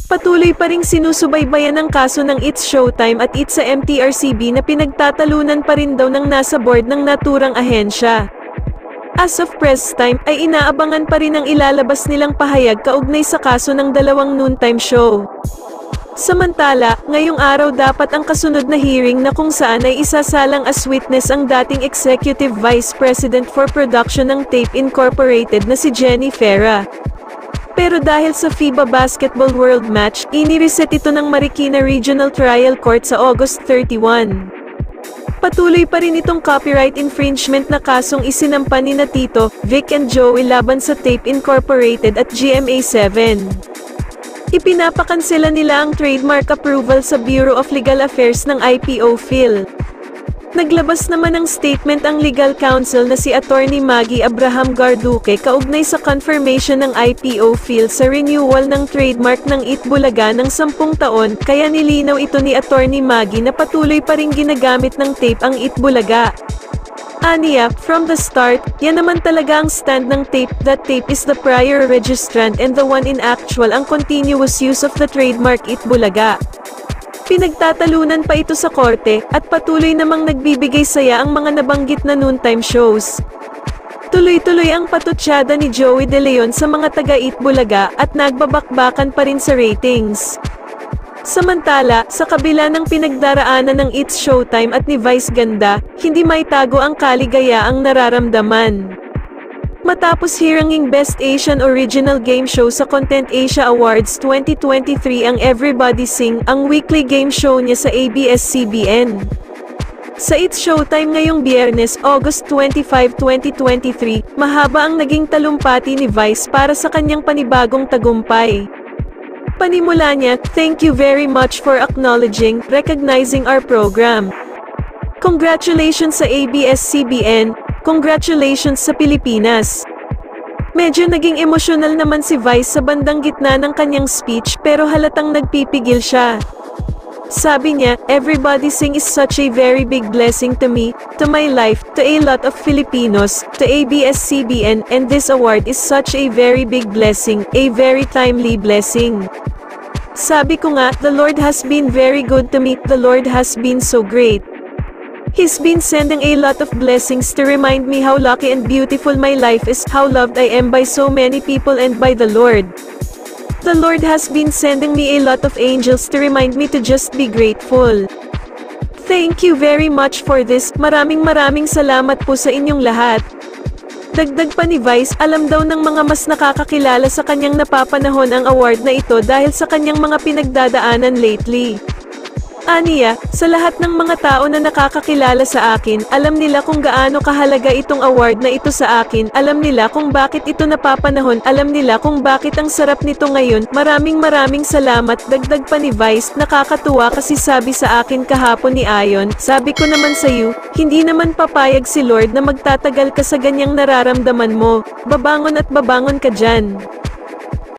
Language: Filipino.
Patuloy pa ring sinusubaybayan ang kaso ng It's Showtime at It's sa MTRCB na pinagtatalunan pa rin daw ng nasa board ng naturang ahensya. As of press time, ay inaabangan pa rin ang ilalabas nilang pahayag kaugnay sa kaso ng dalawang noontime show. Samantala, ngayong araw dapat ang kasunod na hearing na kung saan ay isasalang as witness ang dating Executive Vice President for Production ng Tape Incorporated na si Jenny Ferra. Pero dahil sa FIBA Basketball World Match, inireset ito ng Marikina Regional Trial Court sa August 31. Patuloy pa rin itong copyright infringement na kasong isinampa ni Tito, Vic and Joey laban sa Tape Incorporated at GMA7. Ipinapakansela nila ang trademark approval sa Bureau of Legal Affairs ng IPO-PHIL. Naglabas naman ng statement ang legal counsel na si Attorney Maggie Abraham Garduque kaugnay sa confirmation ng IPO-PHIL sa renewal ng trademark ng Itbulaga ng 10 taon, kaya nilinaw ito ni Attorney Maggie na patuloy pa ring ginagamit ng tape ang Itbulaga. Aniya, from the start, yan naman talaga ang stand ng tape, that tape is the prior registrant and the one in actual ang continuous use of the trademark Itbulaga. Pinagtatalunan pa ito sa korte, at patuloy namang nagbibigay saya ang mga nabanggit na noontime shows. Tuloy-tuloy ang patutsada ni Joey De Leon sa mga taga-Itbulaga at nagbabakbakan pa rin sa ratings. Samantala, sa kabila ng pinagdaraanan ng It's Showtime at ni Vice Ganda, hindi maitago ang kaligayaang nararamdaman. Matapos hiranging Best Asian Original Game Show sa Content Asia Awards 2023 ang Everybody Sing, ang weekly game show niya sa ABS-CBN. Sa It's Showtime ngayong Biyernes, August 25, 2023, mahaba ang naging talumpati ni Vice para sa kanyang panibagong tagumpay. Panimula niya, "Thank you very much for acknowledging, recognizing our program. Congratulations sa ABS-CBN, congratulations sa Pilipinas." Medyo naging emosyonal naman si Vice sa bandang gitna ng kanyang speech pero halatang nagpipigil siya. Sabi niya, "Everybody Sing is such a very big blessing to me, to my life, to a lot of Filipinos, to ABS-CBN, and this award is such a very big blessing, a very timely blessing. Sabi ko nga, the Lord has been very good to me, the Lord has been so great. He's been sending a lot of blessings to remind me how lucky and beautiful my life is, how loved I am by so many people and by the Lord. The Lord has been sending me a lot of angels to remind me to just be grateful. Thank you very much for this, maraming salamat po sa inyong lahat." Dagdag pa ni Vice, alam daw ng mga mas nakakakilala sa kanyang napapanahon ang award na ito dahil sa kanyang mga pinagdadaanan lately. Aniya, "Sa lahat ng mga tao na nakakakilala sa akin, alam nila kung gaano kahalaga itong award na ito sa akin, alam nila kung bakit ito napapanahon, alam nila kung bakit ang sarap nito ngayon, maraming salamat." Dagdag pa ni Vice, "Nakakatuwa kasi sabi sa akin kahapon ni Ayon, sabi ko naman sa'yo, hindi naman papayag si Lord na magtatagal ka sa ganyang nararamdaman mo, babangon at babangon ka dyan.